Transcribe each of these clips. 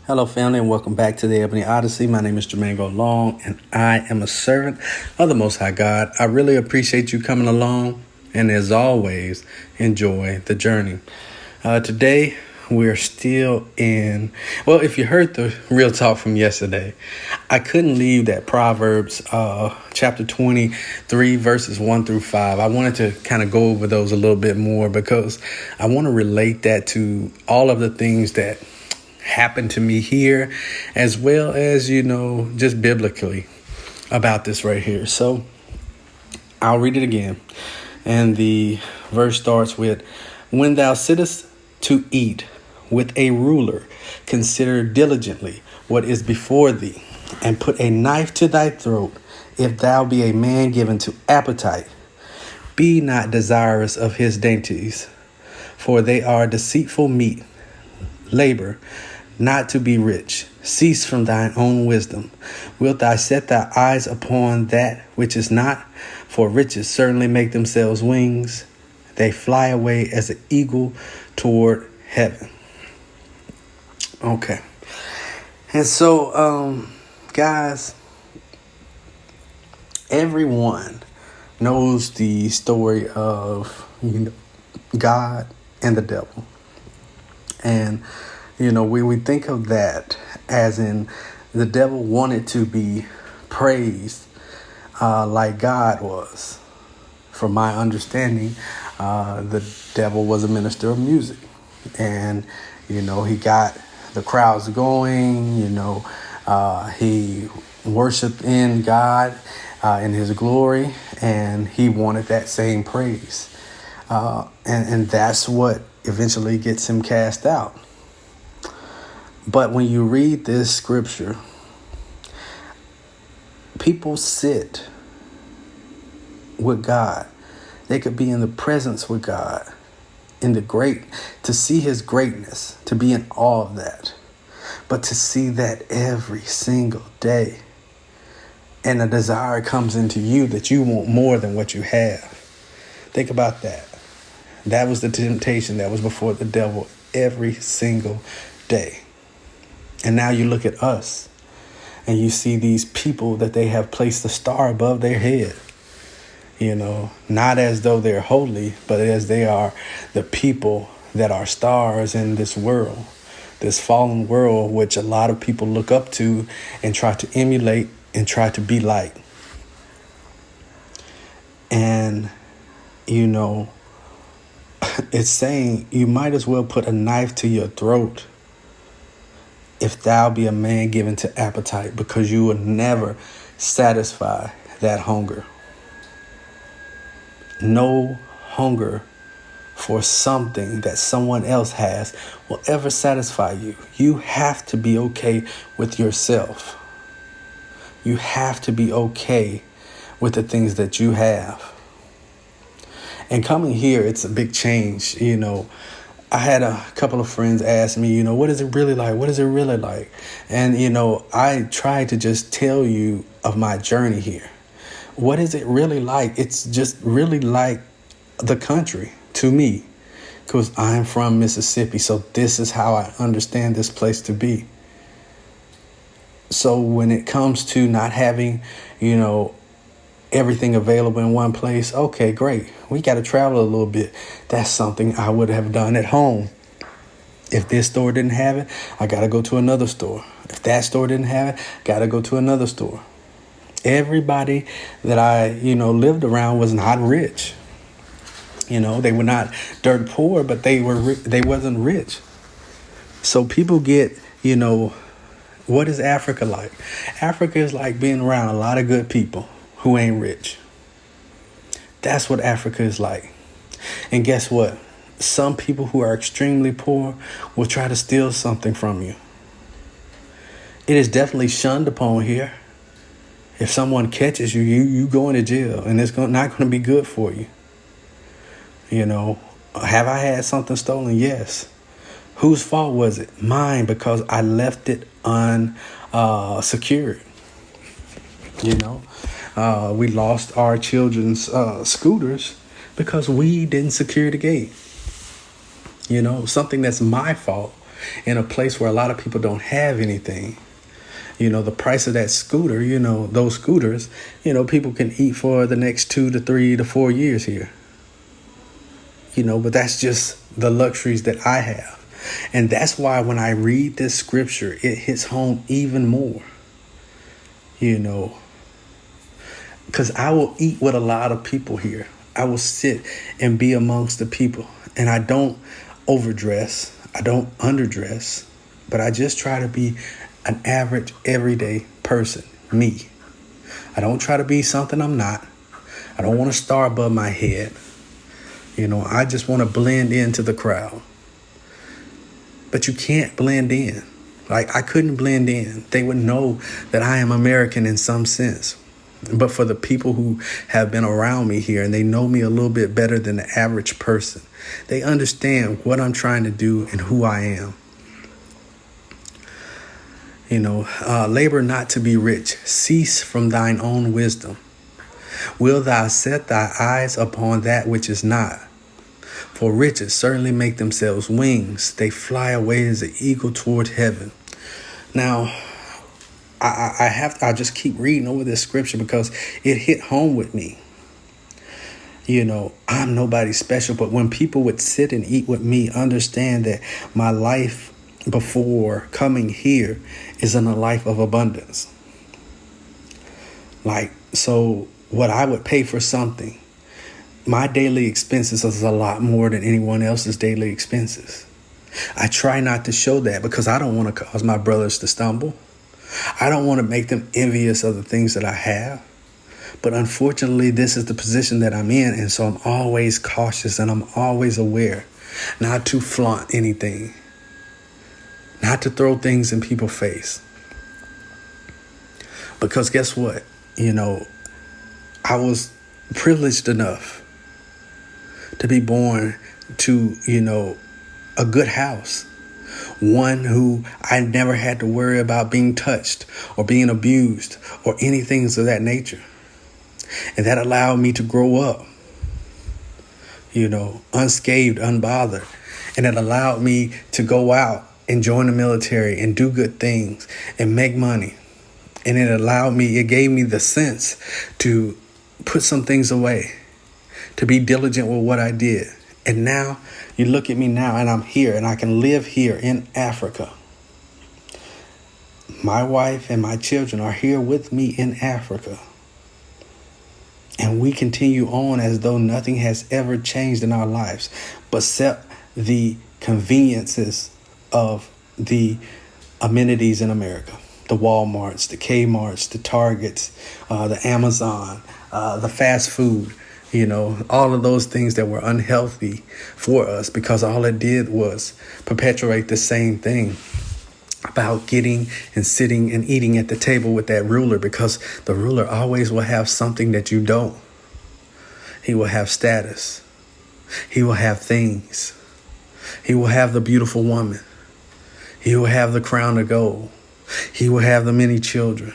Hello, family, and welcome back to the Ebony Odyssey. My name is Jermaine Long, and I am a servant of the Most High God. I really appreciate you coming along, and as always, enjoy the journey. Today, we're still in, well, if you heard the real talk from yesterday, I couldn't leave that Proverbs chapter 23, verses 1 through 5. I wanted to kind of go over those a little bit more because I want to relate that to all of the things that happened to me here, as well as, just biblically about this right here. So I'll read it again. And the verse starts with, "When thou sittest to eat with a ruler, consider diligently what is before thee, and put a knife to thy throat, if thou be a man given to appetite. Be not desirous of his dainties, for they are deceitful meat. Labor not to be rich. Cease from thine own wisdom. Wilt thou set thy eyes upon that which is not? For riches certainly make themselves wings. They fly away as an eagle toward heaven." Okay. And so, guys, everyone knows the story of, God and the devil. And we think of that as in the devil wanted to be praised like God was. From my understanding, the devil was a minister of music. And, he got the crowds going, he worshiped in God in his glory, and he wanted that same praise. And that's what eventually gets him cast out. But when you read this scripture, people sit with God. They could be in the presence with God, to see his greatness, to be in awe of that. But to see that every single day, and a desire comes into you that you want more than what you have. Think about that. That was the temptation that was before the devil every single day. And now you look at us and you see these people that they have placed a star above their head, not as though they're holy, but as they are the people that are stars in this world, this fallen world, which a lot of people look up to and try to emulate and try to be like. And, it's saying you might as well put a knife to your throat if thou be a man given to appetite, because you will never satisfy that hunger. No hunger for something that someone else has will ever satisfy you. You have to be okay with yourself. You have to be okay with the things that you have. And coming here, it's a big change, I had a couple of friends ask me, what is it really like? What is it really like? And, I try to just tell you of my journey here. What is it really like? It's just really like the country to me, because I'm from Mississippi. So this is how I understand this place to be. So when it comes to not having, everything available in one place, okay, great. We got to travel a little bit. That's something I would have done at home. If this store didn't have it, I got to go to another store. If that store didn't have it, got to go to another store. Everybody that I, lived around was not rich. They were not dirt poor, but they wasn't rich. So people get, what is Africa like? Africa is like being around a lot of good people who ain't rich. That's what Africa is like. And guess what? Some people who are extremely poor will try to steal something from you. It is definitely shunned upon here. If someone catches you, you go into jail, and it's not going to be good for you. Have I had something stolen? Yes. Whose fault was it? Mine, because I left it unsecured. We lost our children's scooters because we didn't secure the gate. Something that's my fault in a place where a lot of people don't have anything. The price of that scooter, those scooters, people can eat for the next 2 to 3 to 4 years here. But that's just the luxuries that I have. And that's why when I read this scripture, it hits home even more. Because I will eat with a lot of people here. I will sit and be amongst the people. And I don't overdress. I don't underdress. But I just try to be an average, everyday person. Me. I don't try to be something I'm not. I don't want to star above my head. I just want to blend into the crowd. But you can't blend in. I couldn't blend in. They would know that I am American in some sense. But for the people who have been around me here and they know me a little bit better than the average person, they understand what I'm trying to do and who I am. Labor not to be rich. Cease from thine own wisdom. Will thou set thy eyes upon that which is not? For riches certainly make themselves wings. They fly away as an eagle toward heaven. Now, I just keep reading over this scripture because it hit home with me. I'm nobody special, but when people would sit and eat with me, understand that my life before coming here is in a life of abundance. So what I would pay for something, my daily expenses is a lot more than anyone else's daily expenses. I try not to show that because I don't want to cause my brothers to stumble. I don't want to make them envious of the things that I have. But unfortunately, this is the position that I'm in. And so I'm always cautious and I'm always aware not to flaunt anything, not to throw things in people's face. Because guess what? I was privileged enough to be born to, a good house. One who I never had to worry about being touched or being abused or anything of that nature. And that allowed me to grow up, unscathed, unbothered. And it allowed me to go out and join the military and do good things and make money. And it gave me the sense to put some things away, to be diligent with what I did. And now you look at me now and I'm here and I can live here in Africa. My wife and my children are here with me in Africa. And we continue on as though nothing has ever changed in our lives, except the conveniences of the amenities in America. The Walmarts, the Kmarts, the Targets, the Amazon, the fast food, all of those things that were unhealthy for us because all it did was perpetuate the same thing about getting and sitting and eating at the table with that ruler, because the ruler always will have something that you don't. He will have status. He will have things. He will have the beautiful woman. He will have the crown of gold. He will have the many children.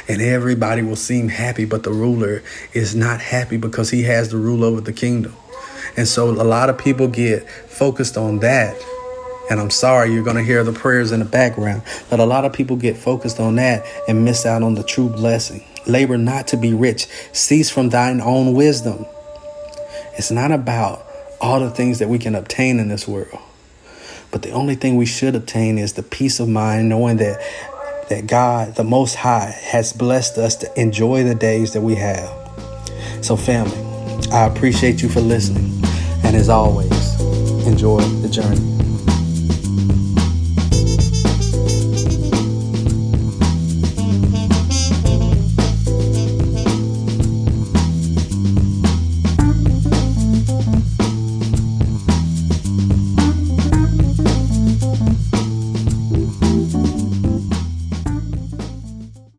And everybody will seem happy, but the ruler is not happy because he has the rule over the kingdom. And so a lot of people get focused on that. And I'm sorry, you're going to hear the prayers in the background. But a lot of people get focused on that and miss out on the true blessing. Labor not to be rich. Cease from thine own wisdom. It's not about all the things that we can obtain in this world. But the only thing we should obtain is the peace of mind, knowing that God, the Most High, has blessed us to enjoy the days that we have. So family, I appreciate you for listening. And as always, enjoy the journey.